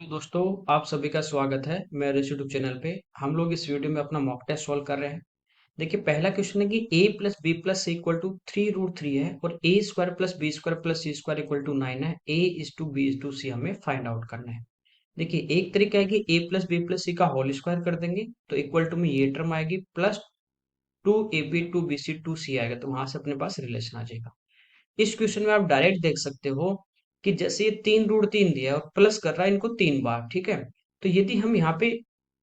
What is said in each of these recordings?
Hello दोस्तों, आप सभी का स्वागत है मेरे यूट्यूब चैनल पे। हम लोग इस वीडियो में अपना मॉक टेस्ट सॉल्व कर रहे हैं। देखिए, पहला क्वेश्चन है कि a plus B plus C equal to 3√3 है और a square plus B square plus C square equal to 9 है। a is to B is to C हमें फाइंड आउट करना है। देखिए, एक तरीका है कि a प्लस बी प्लस सी का होल स्क्वायर कर देंगे तो इक्वल टू में ये टर्म आएगी प्लस 2ab 2bc 2c आएगा, तो वहां से अपने पास रिलेशन आ जाएगा। इस क्वेश्चन में आप डायरेक्ट देख सकते हो कि जैसे ये 3√3 दिया है और प्लस कर रहा है इनको 3 बार, ठीक है। तो यदि हम यहाँ पे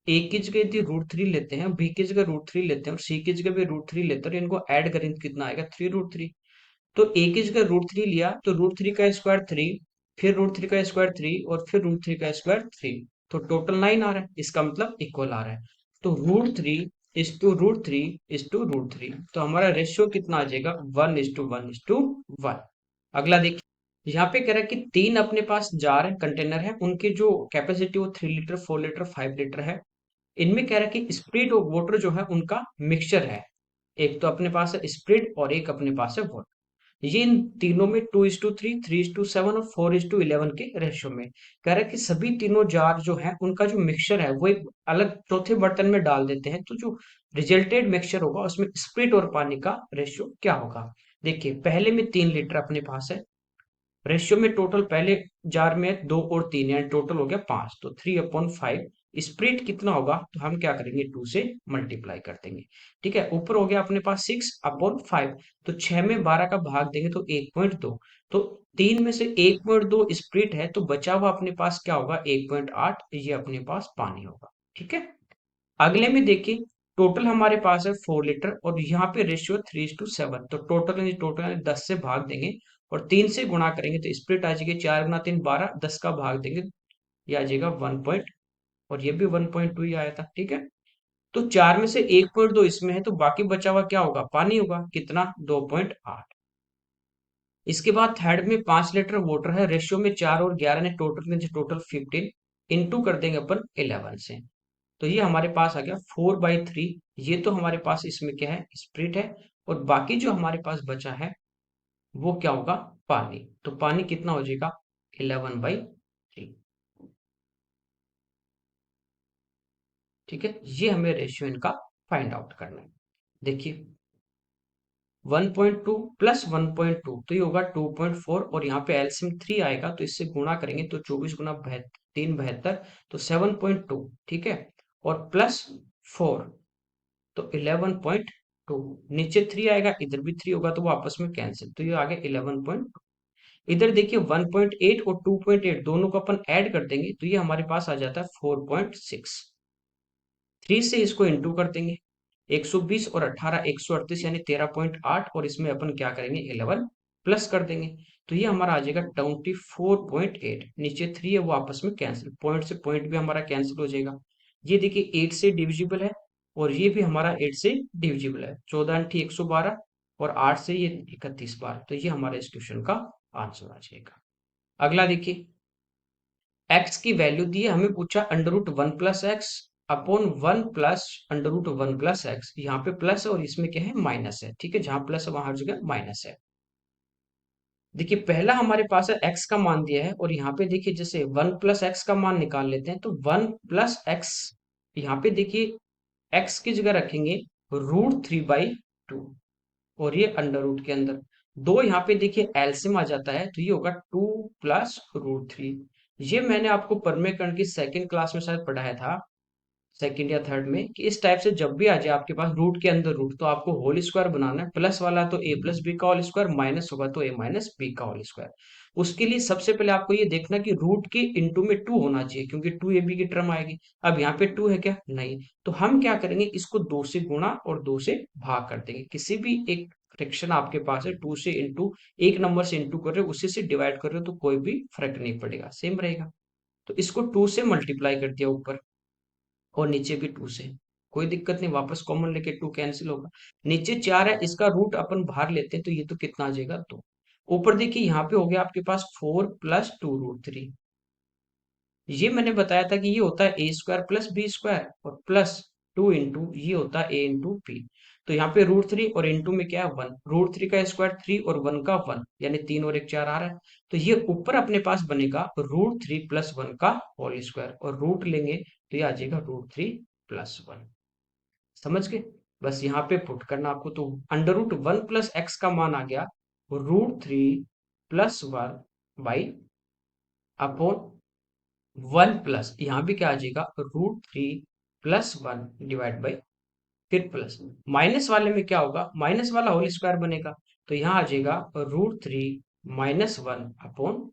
ए की जगह यदि √3 लेते हैं, बी की जगह √3 लेते हैं और सी की जगह भी √3 लेते हैं और इनको ऐड करें तो कितना आएगा 3√3। तो ए की जगह √3 लिया तो √3 का स्क्वायर 3, फिर √3 का स्क्वायर 3 और फिर √3 का स्क्वायर 3, तो टोटल 9 आ रहा है। इसका मतलब इक्वल आ रहा है। तो √3 इज टू √3 इज टू √3, तो हमारा रेशियो कितना आ जाएगा 1:1:1। अगला देखिए, यहाँ पे कह रहा है कि तीन अपने पास जार है, कंटेनर है, उनकी जो कैपेसिटी वो 3 लीटर 4 लीटर 5 लीटर है। इनमें कह रहा है कि स्प्रिट और वाटर जो है उनका मिक्सचर है। एक तो अपने पास है स्प्रिट और एक अपने पास है वाटर। ये इन तीनों में 2:3 3:7 और 4:11 के रेशियो में कह रहा है कि सभी तीनों जार जो है उनका जो मिक्सचर है वो एक अलग चौथे बर्तन में डाल देते हैं, तो जो रिजल्टेड मिक्सचर होगा उसमें स्प्रिट और पानी का रेशियो क्या होगा। देखिए, पहले में 3 लीटर अपने पास है। रेशियो में टोटल पहले जार में 2 और 3 यानी टोटल हो गया 5, तो 3/5। स्प्लिट कितना होगा तो हम क्या करेंगे 2 से मल्टीप्लाई कर देंगे। ठीक है, ऊपर हो गया अपने पास 6/5, तो 6 में 12 का भाग देंगे तो 1.2। तो 3 में से 1.2 स्प्लिट है, तो बचा हुआ अपने पास क्या होगा 1.8, ये अपने पास पानी होगा। ठीक है, अगले में देखिए, टोटल हमारे पास है 4 लीटर और यहाँ पे रेशियो 3:7, तो टोटल टोटल 10 से भाग देंगे और 3 से गुणा करेंगे तो स्प्लिट आ जाएगी 4 × 3 12, 10 का भाग देंगे ये आ जाएगा 1 पॉइंट, और ये भी 1.2 ही आया था। ठीक है, तो 4 में से 1.2 इसमें है, तो बाकी बचा हुआ क्या होगा पानी होगा, कितना 2.8। इसके बाद थर्ड में 5 लीटर वाटर है, रेशियो में 4 और 11 ने टोटल 15, इंटू कर देंगे अपन 11 से, तो ये हमारे पास आ गया 4/3। ये तो हमारे पास इसमें क्या है स्प्रिट है, और बाकी जो हमारे पास बचा है वो क्या होगा पानी, तो पानी कितना हो जाएगा 11/3। ठीक है, ये हमें रेशियो इनका फाइंड आउट करना है। देखिए, 1.2 प्लस 1.2 तो ये होगा 2.4, और यहाँ पे एलसीएम 3 आएगा तो इससे गुणा करेंगे तो 24 × 3 72, तो 7.2। ठीक है, और प्लस 4 तो 11.2, नीचे 3 आएगा इधर भी 3 होगा तो वो आपस में कैंसिल, तो ये आ गया 11.2। इधर देखिए 1.8 और 2.8 दोनों को अपन ऐड कर देंगे तो ये हमारे पास आ जाता है 4.6। 3 से इसको इंटू कर देंगे, 120 और 18 138 यानी 13.8, और इसमें अपन क्या करेंगे 11 प्लस कर देंगे, तो ये हमारा आ जाएगा 24.8। नीचे 3 है वो आपस में कैंसिल, पॉइंट से पॉइंट भी हमारा कैंसिल हो जाएगा। ये देखिए 8 से डिविजिबल है और ये भी हमारा 8 से डिविजिबल है, 14 × 112 और 8 से ये 31 बार, तो ये हमारा इस क्वेश्चन का आंसर आ जाएगा। अगला देखिए, एक्स की वैल्यू दी है, हमें पूछा √1 + x अपॉन 1 + √1 + x। यहाँ पे प्लस है और इसमें क्या है माइनस है। ठीक है, जहां प्लस है वहां हर जगह माइनस है। देखिए, पहला हमारे पास है x का मान दिया है और यहाँ पे देखिए जैसे 1 + x का मान निकाल लेते हैं तो 1 + x, यहाँ पे देखिए x की जगह रखेंगे √3/2 और ये अंडर रूट के अंदर दो, यहाँ पे देखिए एलसीएम आ जाता है तो ये होगा 2 + √3। ये मैंने आपको परमेकरण की सेकंड क्लास में शायद पढ़ाया था, सेकंड या थर्ड में, कि इस टाइप से जब भी आ जाए आपके पास रूट के अंदर रूट तो आपको होल स्क्वायर बनाना है। प्लस वाला तो a + b का होल स्क्वायर, माइनस होगा तो a - b का होल स्क्वायर। उसके लिए सबसे पहले आपको ये देखना कि रूट के इंटू में 2 होना चाहिए, क्योंकि 2ab की टर्म आएगी। अब यहाँ पे 2 है क्या, नहीं, तो हम क्या करेंगे इसको 2 से गुणा और 2 से भाग कर देंगे। किसी भी एक फ्रैक्शन आपके पास है 2 से इंटू, एक नंबर से इंटू कर रहे हो उसी से डिवाइड कर रहे हो तो कोई भी फर्क नहीं पड़ेगा, सेम रहेगा। तो इसको 2 से मल्टीप्लाई कर दिया ऊपर और नीचे भी 2 से, कोई दिक्कत नहीं, वापस कॉमन लेके 2 कैंसिल होगा। नीचे 4 है, इसका रूट अपन बाहर लेते हैं तो ये तो कितना आ जाएगा 2। ऊपर देखिए यहाँ पे हो गया आपके पास 4 + 2√3। ये मैंने बताया था कि ये होता है a² + b² और प्लस 2 इंटू ये होता है a इंटू बी। तो यहाँ पे √3 और इनटू में क्या है 1, √3 का स्क्वायर 3 और 1 का 1, यानी 3 और 1 4 आ रहा है। तो ये ऊपर अपने पास बनेगा √3 प्लस 1 का होल स्क्वायर, और रूट लेंगे तो ये आ जाएगा √3 प्लस 1। समझ गए? बस यहाँ पे पुट करना आपको, तो √1 प्लस एक्स का मान आ गया √3 प्लस 1 बाई अपॉन 1 प्लस, यहाँ भी क्या आ जाएगा √3 प्लस 1 डिवाइड बाई, फिर प्लस, माइनस वाले में क्या होगा, माइनस वाला होल स्क्वायर बनेगा, तो यहाँ आ जाएगा √3 माइनस 1 अपॉन,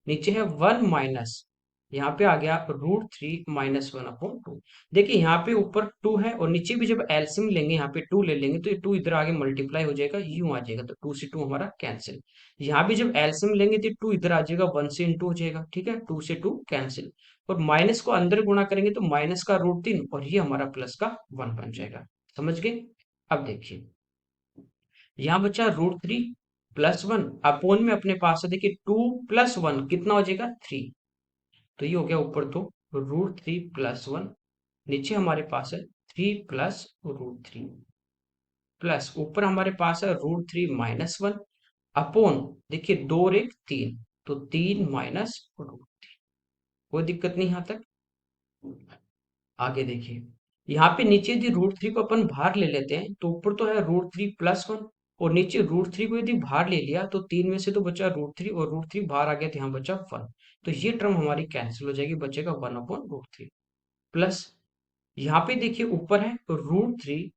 नीचे है 1 माइनस, यहाँ पे आ गया √3 माइनस 1 अपॉन 2। देखिए यहाँ पे ऊपर 2 है और नीचे भी जब एलसीएम लेंगे, यहाँ पे 2 ले लेंगे तो ये 2 इधर आगे मल्टीप्लाई हो जाएगा, यूं आ जाएगा, तो 2 से 2 हमारा कैंसिल। यहाँ भी जब एलसीएम लेंगे तो 2 इधर आ जाएगा, 1 से इंटू हो जाएगा, ठीक है, 2 से 2 कैंसिल, और माइनस को अंदर गुणा करेंगे तो माइनस का √3 और ये हमारा प्लस का 1 बन जाएगा। समझ गए? अब देखिए यहाँ बचा √3 प्लस 1 अपोन में अपने पास है, देखिए 2 प्लस 1 कितना हो जाएगा 3, तो ये हो गया ऊपर तो √3 प्लस 1, नीचे हमारे पास है 3 प्लस √3, प्लस ऊपर हमारे पास है √3 माइनस 1 अपोन, देखिए 2 और 1 3, तो 3 माइनस √3। कोई दिक्कत नहीं यहाँ तक? आगे देखिए यहाँ पे नीचे यदि √3 को अपन बाहर ले लेते हैं तो ऊपर तो है √3 प्लस 1, और नीचे √3 को यदि बाहर ले लिया तो 3 में से तो बचा √3 और √3 बाहर आ गया तो यहाँ बचा 1, तो ये टर्म हमारी कैंसिल हो जाएगी, बचेगा 1 अपॉन √3, प्लस यहाँ पे देखिए ऊपर है √3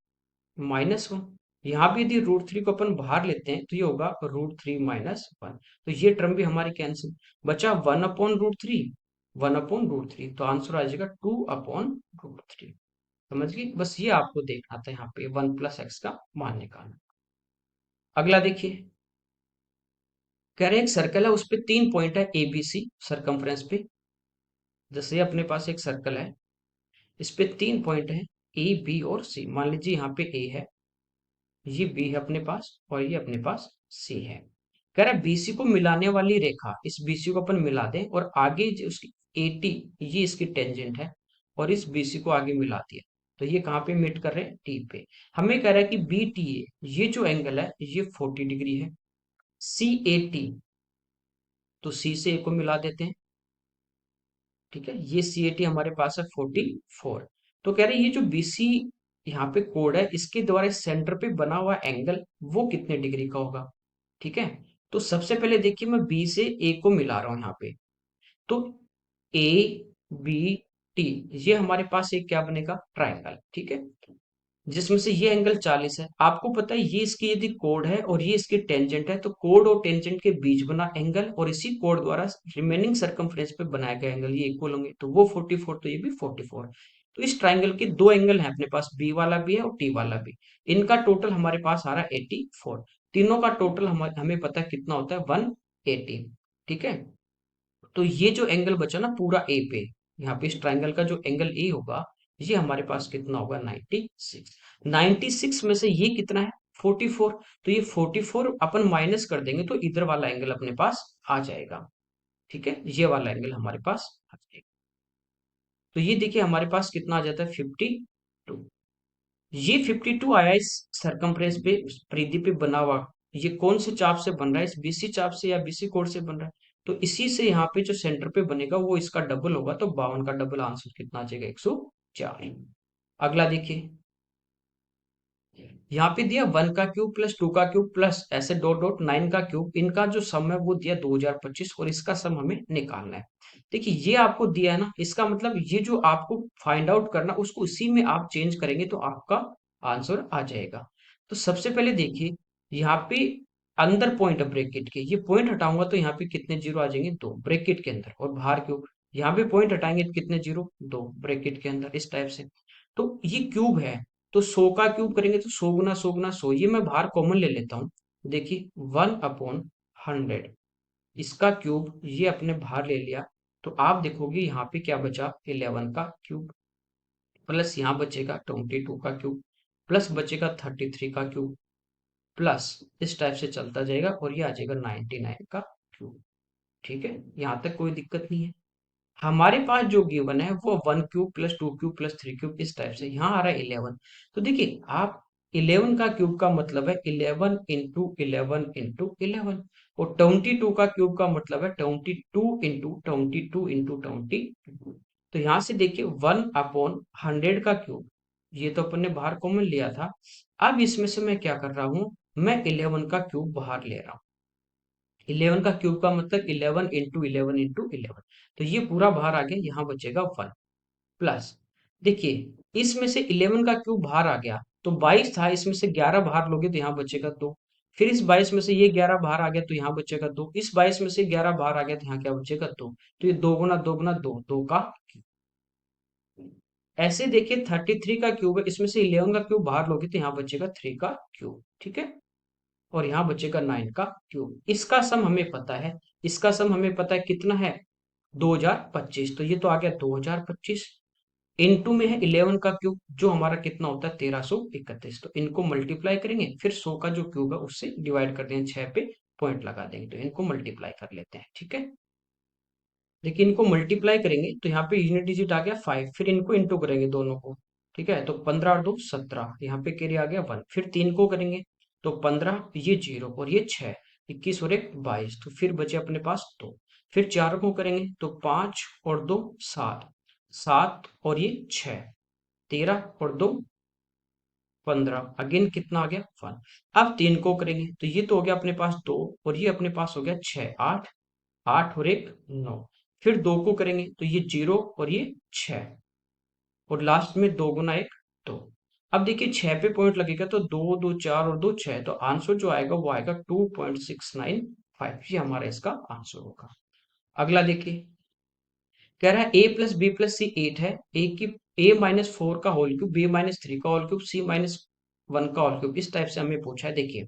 माइनस 1, यहाँ भी यदि √3 को अपन बाहर लेते हैं तो ये होगा √3 माइनस 1, तो ये टर्म भी हमारी कैंसिल, बचा 1 अपॉन √3, 1 अपॉन √3, तो आंसर आ जाएगा 2 अपॉन √3। समझ गए? बस ये आपको देखना था, यहाँ पे 1 प्लस एक्स का मान निकालना। अगला देखिए, कह रहे हैं एक सर्कल है, उस पे 3 पॉइंट है ए बी सी सरकमफ्रेंस पे। जैसे अपने पास एक सर्कल है, इस पे 3 पॉइंट है ए बी और सी। मान लीजिए यहाँ पे ए है, ये बी है अपने पास, और ये अपने पास सी है। कह रहा है बीसी को मिलाने वाली रेखा, इस बीसी को अपन मिला दें और आगे जो उसकी एटी, ये इसकी टेंजेंट है, और इस बीसी को आगे मिला दिया, तो ये कहाँ पे मीट कर रहे हैं, टी पे। हमें कह रहा है कि बी टी ए, ये जो एंगल है ये 40 डिग्री है। सी ए टी, तो सी से ए को मिला देते हैं, ठीक है, ये सी ए टी हमारे पास है 44। तो कह रहे हैं ये जो बीसी यहाँ पे कोड है, इसके द्वारा सेंटर पे बना हुआ एंगल वो कितने डिग्री का होगा, ठीक है। तो सबसे पहले देखिए मैं बी से ए को मिला रहा हूं यहाँ पे, तो ए बी टी, ये हमारे पास एक क्या बनेगा, ट्राइंगल, ठीक है, जिसमें से ये एंगल 40 है। आपको पता है ये इसकी यदि कोड है और ये इसकी टेंजेंट है, तो कोड और टेंजेंट के बीच बना एंगल और इसी कोड द्वारा रिमेनिंग सर्कमफ्रेंस पे बनाया गया एंगल ये इक्वल होंगे, तो वो 44, तो ये भी 44। तो इस ट्राइंगल के दो एंगल हैं अपने पास, बी वाला भी है और टी वाला भी, इनका टोटल हमारे पास आ रहा है 84। तीनों का टोटल हमें पता है कितना होता है, 180, ठीक है। तो ये जो एंगल बचा ना पूरा ए पे, यहाँ पे इस ट्राइंगल का जो एंगल ए होगा, ये हमारे पास कितना होगा, 96। 96 में से ये कितना है, 44, तो ये 44 अपन माइनस कर देंगे तो इधर वाला एंगल अपने पास आ जाएगा, ठीक है, ये वाला एंगल हमारे पास आ जाएगा। तो ये देखिए हमारे पास कितना आ जाता है, 52। ये 52 आया इस सरकमफ्रेंस पे, परिधि पे बना हुआ, ये कौन से चाप से बन रहा है, इस बीसी चाप से या बीसी कोड से बन रहा है, तो इसी से यहाँ पे जो सेंटर पे बनेगा वो इसका डबल होगा, तो 52 का डबल, आंसर कितना आ जाएगा, 104। अगला देखिए, यहाँ पे दिया 1 का क्यूब प्लस 2 का क्यूब प्लस ऐसे डॉट डॉट 9 का क्यूब, इनका जो सम है वो दिया 2025 और इसका सम हमें निकालना है। देखिए ये आपको दिया है ना, इसका मतलब ये जो आपको फाइंड आउट करना उसको इसी में आप चेंज करेंगे तो आपका आंसर आ जाएगा। तो सबसे पहले देखिए यहाँ पे अंदर पॉइंट है ब्रैकेट के, ये पॉइंट हटाऊंगा तो यहाँ पे कितने जीरो आ जाएंगे, 2 ब्रैकेट के अंदर, और बाहर क्यूब, यहाँ पे पॉइंट हटाएंगे तो कितने जीरो, 2 ब्रैकेट के अंदर, इस टाइप से। तो ये क्यूब है, तो 100 का क्यूब करेंगे तो 100 गुना 100 गुना 100, ये मैं बाहर कॉमन ले लेता हूँ। देखिए 1/100, इसका क्यूब ये अपने बाहर ले लिया, तो आप देखोगे यहाँ पे क्या बचा, 11 का क्यूब, प्लस यहाँ बचेगा 22 का क्यूब, प्लस बचेगा 33 का क्यूब, प्लस इस टाइप से चलता जाएगा और ये आ जाएगा 99 का क्यूब, ठीक है, यहाँ तक कोई दिक्कत नहीं है। हमारे पास जो गिवन है वो 1 cube plus 2 cube plus 3 cube, इस टाइप से, यहाँ आ रहा है 11। तो देखिए आप 11 का क्यूब का मतलब है 11 इंटू 11 इंटू 11, और 22 का क्यूब का मतलब है 22 इंटू 22 इंटू 22। तो यहां से देखिए 1/100 का क्यूब, ये तो अपन ने बाहर कॉमन लिया था। अब इसमें से मैं क्या कर रहा हूं, मैं 11 का क्यूब बाहर ले रहा हूँ। 11 का क्यूब का मतलब 11 इंटू 11 इंटू 11, तो ये पूरा बाहर आ गया, यहाँ बचेगा 1 प्लस। देखिए इसमें से 11 का क्यूब बाहर आ गया तो 22 था, इसमें से 11 बाहर लोगे तो यहाँ बचेगा 2। फिर इस 22 में से ये 11 बाहर आ गया तो यहाँ बचेगा 2। इस 22 में से 11 बाहर आ गया तो यहाँ क्या बचेगा 2। तो ये 2 गुना 2 गुना 2, 2 का क्यूब। ऐसे देखिए 33 का क्यूब है, इसमें से 11 का क्यूब बाहर लोगे तो यहाँ बचेगा 3 का क्यूब, ठीक है। और यहाँ बचेगा 9 का क्यूब। इसका सम हमें पता है, इसका सम हमें पता है कितना है, 2025। तो ये तो आ गया 2025। इनटू में है 11 का क्यूब जो हमारा कितना होता है 1331। तो इनको मल्टीप्लाई करेंगे, फिर 100 का जो क्यूब है उससे डिवाइड कर देंगे, 6 पे पॉइंट लगा देंगे, तो इनको मल्टीप्लाई कर लेते हैं, ठीक है। देखिए इनको मल्टीप्लाई करेंगे तो यहाँ पे यूनिट डिजिट आ गया 5, फिर इनको इंटू करेंगे दोनों को, ठीक है। तो 15 और 2 17, यहाँ पे कैरी आ गया 1, फिर 3 को करेंगे तो 15, ये 0 और ये 6, 21 और 1 22, तो फिर बचे अपने पास 2। फिर 4 को करेंगे तो 5 और 2 7, 7 और ये 6, 13 और 2 15, अगेन कितना आ गया 1। अब 3 को करेंगे तो ये तो हो गया अपने पास 2, और ये अपने पास हो गया 6 8, 8 और 1 9। फिर 2 को करेंगे तो ये 0 और ये 6, और लास्ट में 2 गुना 1 2। अब देखिए 6 पे पॉइंट लगेगा तो 2 2 4 और 2 6, तो आंसर जो आएगा वो आएगा 2.695, ये हमारा इसका आंसर होगा। अगला देखिए, कह रहा है ए प्लस बी प्लस सी 8 है, ए-4 का होल क्यूब, बी-3 का होल क्यूब, सी-1 का होल क्यूब, इस टाइप से हमें पूछा है। देखिए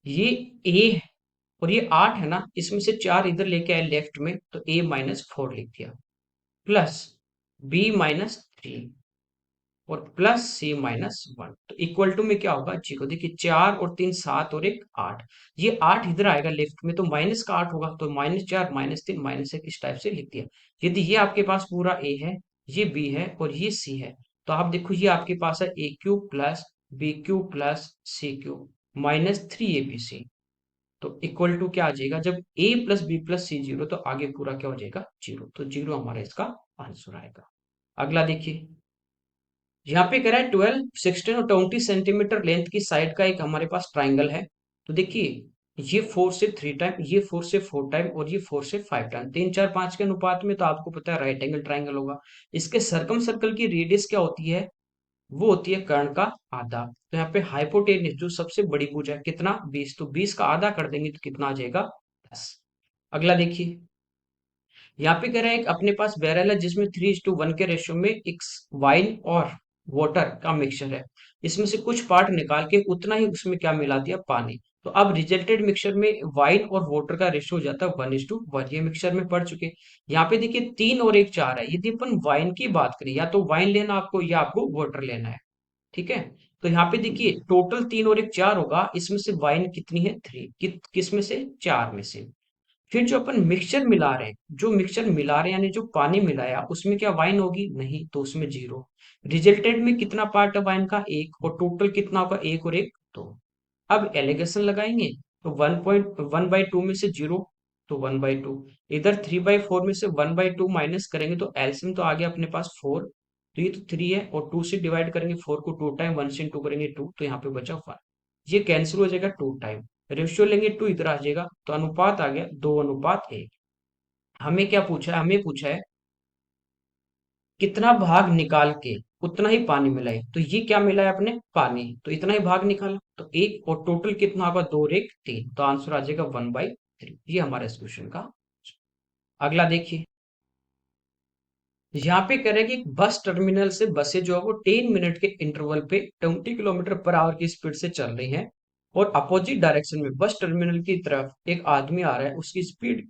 ये ए है और ये 8 है ना, इसमें से 4 इधर लेके आए लेफ्ट में तो a-4 लिख दिया, प्लस b-3 और प्लस c-1, तो इक्वल टू में क्या होगा 0। देखिए 4 और 3 7 और 1 8, ये 8 इधर आएगा लेफ्ट में तो माइनस का 8 होगा, तो -4 -3 -1 इस टाइप से लिख दिया। यदि ये आपके पास पूरा a है, ये b है और ये c है, तो आप देखो ये आपके पास है a³ plus b³ plus c³ -3abc, तो इक्वल टू क्या आ जाएगा, जब a प्लस बी प्लस सी 0 तो आगे पूरा क्या हो जाएगा 0, तो 0 हमारा इसका आंसर आएगा। अगला देखिए, यहाँ पे कह रहा है 12 16 और 20 सेंटीमीटर लेंथ की साइड का एक हमारे पास ट्राइंगल है। तो देखिए ये 4 से 3 टाइम, ये 4 से 4 टाइम और ये 4 से 5 टाइम, 3 4 5 के अनुपात में, तो आपको पता है राइट एंगल ट्राइंगल होगा। इसके सर्कम सर्कल की रेडियस क्या होती है, वो होती है कर्ण का आधा। तो यहाँ पे हाइपोटेन्यूज जो सबसे बड़ी भुजा है कितना 20, तो 20 का आधा कर देंगे तो कितना आ जाएगा 10। अगला देखिए, यहाँ पे कह रहा है एक अपने पास बैरल है जिसमें 3:1 के रेशियो में एक वाइन और वाटर का मिक्सचर है, इसमें से कुछ पार्ट निकाल के उतना ही उसमें क्या मिला दिया पानी। तो अब रिजल्टेड मिक्सचर में वाइन और वाटर का रेशियो हो जाता है 1:1, ये मिक्सचर में पढ़ चुके। यहाँ पे देखिए 3 और 1 4 है, यदि अपन वाइन की बात करें या तो वाइन लेना आपको या आपको वाटर लेना है, ठीक है। तो यहाँ पे देखिए टोटल 3 और 1 4 होगा, इसमें से वाइन कितनी है 3, किस में से 4 में से। फिर जो अपन मिक्सचर मिला रहे हैं, जो मिक्सचर मिला रहे हैं यानी जो पानी मिलाया उसमें क्या वाइन होगी, नहीं, तो उसमें 0। रिजल्टेंट में कितना पार्ट है वाइन का 1, और टोटल कितना होगा 1 और 1 2। अब एलिगेशन लगाएंगे तो 1.1/2 में से 0, तो 1/2, इधर 3/4 में से 1/2 माइनस करेंगे तो एलसीएम तो आ गया अपने पास 4, तो ये तो 3 है, और 2 से डिवाइड करेंगे 4 को 2 टाइम, 1 से इंटू करेंगे 2, तो यहाँ पे बचा 1, ये कैंसिल हो जाएगा 2 टाइम, रेशियो लेंगे 2 इधर आ जाएगा, तो अनुपात आ गया 2:1। हमें क्या पूछा है, हमें पूछा है कितना भाग निकाल के उतना ही पानी मिलाए, तो ये क्या मिला है अपने पानी, तो इतना ही भाग निकाला, तो 1, और टोटल कितना होगा 2 और 1 3, तो आंसर आ जाएगा 1/3, ये हमारे इस क्वेश्चन का। अगला देखिए, यहाँ पे कह रहे हैं कि बस टर्मिनल से बसें जो है वो 10 मिनट के इंटरवल पे 20 किलोमीटर पर आवर की स्पीड से चल रही हैं, और अपोजिट डायरेक्शन में बस टर्मिनल की तरफ एक आदमी आ रहा है, उसकी स्पीड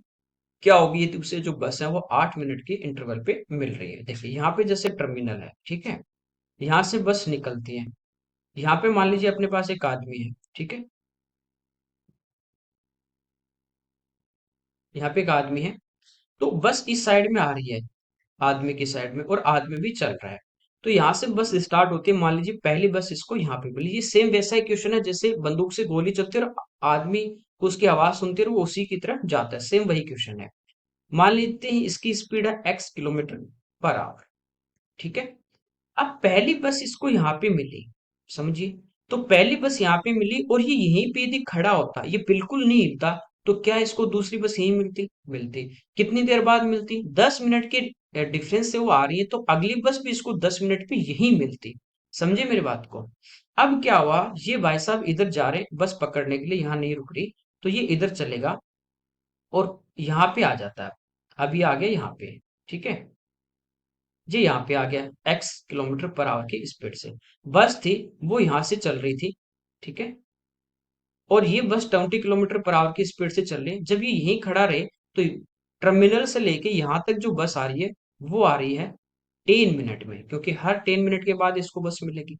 क्या होगी यदि उसे जो बस है वो 8 मिनट के इंटरवल पे मिल रही है। देखिए यहाँ पे जैसे टर्मिनल है, ठीक है, यहाँ से बस निकलती है, यहाँ पे मान लीजिए अपने पास एक आदमी है, ठीक है, यहाँ पे एक आदमी है, तो बस इस साइड में आ रही है, आदमी की साइड में, और आदमी भी चल रहा है। तो यहाँ से बस स्टार्ट होती है, मान लीजिए पहली बस इसको यहाँ पे मिली। ये सेम वैसा ही क्वेश्चन है जैसे बंदूक से गोली चलती है और आदमी को उसकी आवाज सुनती है और वो उसी की तरफ जाता है, सेम वही क्वेश्चन है। मान लेते हैं इसकी स्पीड है x किलोमीटर पर आवर, ठीक है। अब पहली बस इसको यहाँ पे मिली, समझिए। तो पहली बस यहाँ पे मिली और ये यहीं पे यदि खड़ा होता, ये बिल्कुल नहीं हिलता, तो क्या इसको दूसरी बस यहीं मिलती? मिलती। कितनी देर बाद मिलती? 10 मिनट के डिफरेंस से वो आ रही है, तो अगली बस भी इसको 10 मिनट पे यहीं मिलती। समझे मेरी बात को? अब क्या हुआ, ये भाई साहब इधर जा रहे बस पकड़ने के लिए, यहाँ नहीं रुक रही, तो ये इधर चलेगा और यहाँ पे आ जाता है। अभी आ गया यहाँ पे, ठीक है। ये यहाँ पे आ गया x किलोमीटर पर आवर की स्पीड से। बस थी वो यहाँ से चल रही थी, ठीक है। और ये बस 20 किलोमीटर पर आवर की स्पीड से चल रही है। जब ये यहीं खड़ा रहे, तो टर्मिनल से लेके यहाँ तक जो बस आ रही है, वो आ रही है 10 मिनट में, क्योंकि हर 10 मिनट के बाद इसको बस मिलेगी।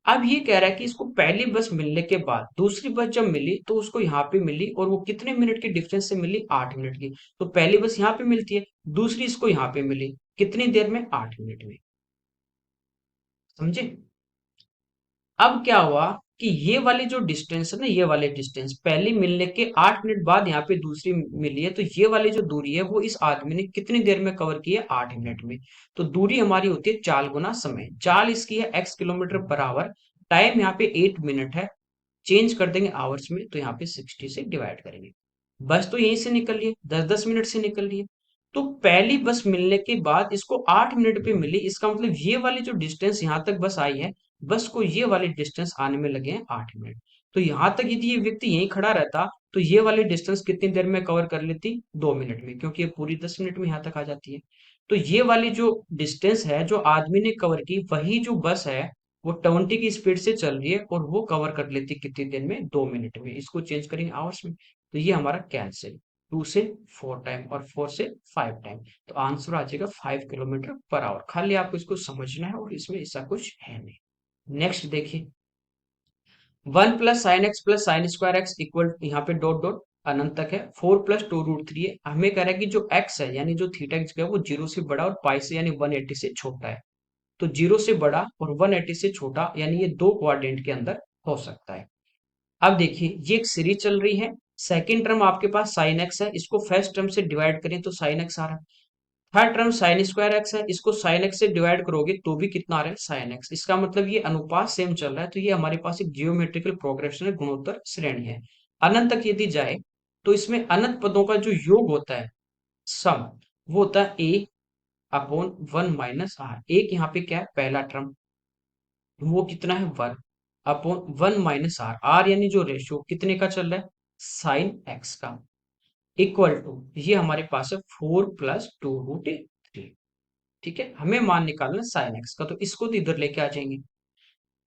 अब ये कह रहा है कि इसको पहली बस मिलने के बाद दूसरी बस जब मिली तो उसको यहाँ पे मिली, और वो कितने मिनट के डिफरेंस से मिली? 8 मिनट की। तो पहली बस यहाँ पे मिलती है, दूसरी इसको यहाँ पे मिली, कितनी देर में? 8 मिनट में। समझे? अब क्या हुआ कि ये वाली जो डिस्टेंस है ना, ये वाले डिस्टेंस पहले मिलने के 8 मिनट बाद यहाँ पे दूसरी मिली है, तो ये वाली जो दूरी है वो इस आदमी ने कितनी देर में कवर की है? 8 मिनट में। तो दूरी हमारी होती है चाल गुना समय। चाल इसकी है x kilometre per hour, time यहाँ पे 8 मिनट है, चेंज कर देंगे आवर्स में, तो यहाँ पे 60 से डिवाइड करेंगे। बस तो यहीं से निकल रही है, 10-10 मिनट से निकल रही है। तो पहली बस मिलने के बाद इसको 8 मिनट पे मिली, इसका मतलब ये वाली जो डिस्टेंस यहाँ तक बस आई है, बस को ये वाले डिस्टेंस आने में लगे हैं 8 मिनट। तो यहाँ तक यदि ये व्यक्ति यहीं खड़ा रहता, तो ये वाली डिस्टेंस कितनी देर में कवर कर लेती? 2 मिनट में, क्योंकि ये पूरी 10 मिनट में यहाँ तक आ जाती है। तो ये वाली जो डिस्टेंस है जो आदमी ने कवर की, वही जो बस है वो 20 की स्पीड से चल रही है और वो कवर कर लेती कितनी देर में? 2 मिनट में। इसको चेंज करेंगे आवर्स में, तो ये हमारा कैंसिल। 2 से 4 टाइम और 4 से 5 टाइम, तो आंसर आ जाएगा 5 किलोमीटर पर आवर। खाली आपको इसको समझना है और इसमें ऐसा कुछ है नहीं। नेक्स्ट देखिए, 1 प्लस साइन एक्स इक्वल, यहाँ पे डॉट डॉट अनंत तक है, 4 प्लस 2√3 है। हमें कह रहा है कि जो एक्स है यानी जो थीटा एक्स है वो 0 से बड़ा और पाई से यानी 180 से छोटा है। तो 0 से बड़ा और 180 से छोटा, यानी ये दो क्वाड्रेंट के अंदर हो सकता है। अब देखिए ये एक सीरीज चल रही है, सेकेंड टर्म आपके पास साइन एक्स है, इसको फर्स्ट टर्म से डिवाइड करें तो साइन एक्स आ रहा है। Third term sine square x है, इसको साइन एक्स से डिवाइड करोगे तो भी कितना आ रहा है? Sine x. इसका मतलब ये अनुपात सेम चल रहा है, तो ये हमारे पास एक जियोमेट्रिकल प्रोग्रेशन है, गुणोत्तर श्रेणी है। अनंत तक यदि जाए तो इसमें अनंत पदों का जो योग होता है, सम, वो होता है ए अपॉन 1 - r। एक यहाँ पे क्या है? पहला टर्म, वो कितना है? 1 अपॉन 1 - r। आर यानी जो रेशियो कितने का चल रहा है? साइन एक्स का, इक्वल टू, ये हमारे पास है 4 प्लस 2√3। ठीक है, हमें मान निकालना साइन एक्स का, तो इसको तो इधर लेके आ जाएंगे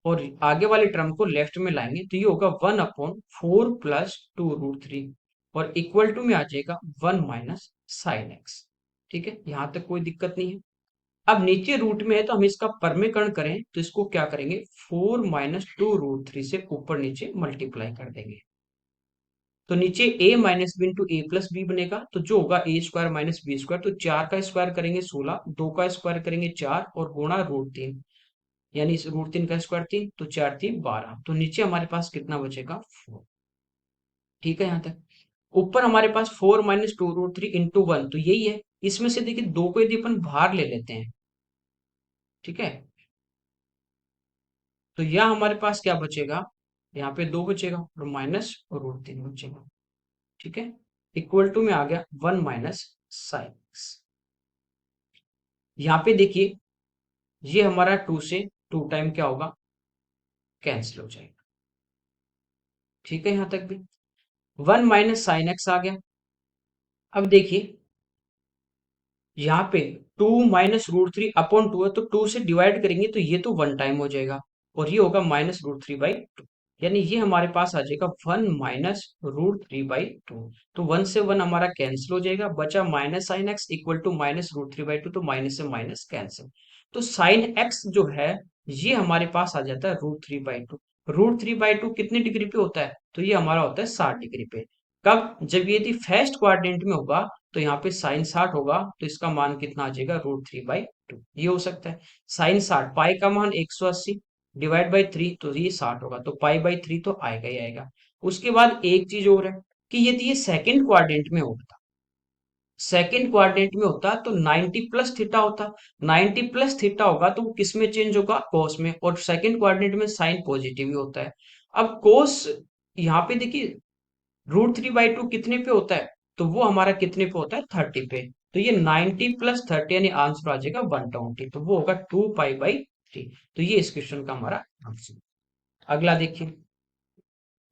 और आगे वाले टर्म को लेफ्ट में लाएंगे, तो ये होगा 1/4 प्लस 2√3 और इक्वल टू में आ जाएगा 1 - साइन एक्स। ठीक है, यहां तक कोई दिक्कत नहीं है। अब नीचे रूट में है तो हम इसका परमेकरण करें तो इसको क्या करेंगे? 4 - 2√3 से ऊपर नीचे मल्टीप्लाई कर देंगे, तो नीचे a minus B into A plus B बनेगा, तो जो होगा a² - b², तो 4 का स्क्वायर करेंगे 16, 2 का स्क्वायर करेंगे 4 और गुणा √3, यानी इस √3 का स्क्वायर 3, तो 4×3 = 12। तो नीचे हमारे पास कितना बचेगा? 4। ठीक है यहाँ तक। ऊपर हमारे पास 4 - 2√3 इंटू 1, तो यही है। इसमें से देखिए दो को यदि अपन बाहर ले लेते हैं, ठीक है, तो यह हमारे पास क्या बचेगा? यहाँ पे 2 बचेगा और माइनस √3 बचेगा। ठीक है, इक्वल टू में आ गया 1 - साइन एक्स। यहाँ पे देखिए ये हमारा 2 से 2 टाइम क्या होगा? कैंसिल हो जाएगा। ठीक है, यहाँ तक भी 1 - साइन एक्स आ गया। अब देखिए यहाँ पे 2 - √3 अपॉन 2 है, तो 2 से डिवाइड करेंगे तो ये तो 1 टाइम हो जाएगा और ये होगा -√3/2, यानी ये हमारे पास आ जाएगा 1 - √3/2। तो 1 से 1 हमारा कैंसिल हो जाएगा, बचा -साइन एक्स इक्वल टू -√3/2, तो माइनस से माइनस कैंसिल। तो साइन एक्स जो है ये हमारे पास आ जाता है √3/2। √3/2 कितने डिग्री पे होता है? तो ये हमारा होता है 60 डिग्री पे। कब? जब ये यदि फर्स्ट क्वाड्रेंट में होगा तो यहाँ पे साइन 60 होगा, तो इसका मान कितना आ जाएगा? √3/2। ये हो सकता है। साइन 60, पाई का मान 180 डिवाइड बाई 3, तो ये 60 होगा, तो पाई/3 तो आएगा ही आएगा। उसके बाद एक चीज और है कि यदि ये सेकंड क्वाड्रेंट में होता, सेकंड क्वाड्रेंट में होता तो 90 प्लस थीटा होता। 90 प्लस थीटा होगा तो वो किस में चेंज होगा? कोस में। और सेकंड क्वाड्रेंट में साइन पॉजिटिव ही होता है। अब कोस यहाँ पे देखिए √3/2 कितने पे होता है? तो वो हमारा कितने पे होता है? 30 पे। तो ये 90 प्लस 30 यानी आंसर आ जाएगा 120, तो वो होगा 2π/3। तो ये इस क्वेश्चन का हमारा आंसर। अगला देखिए,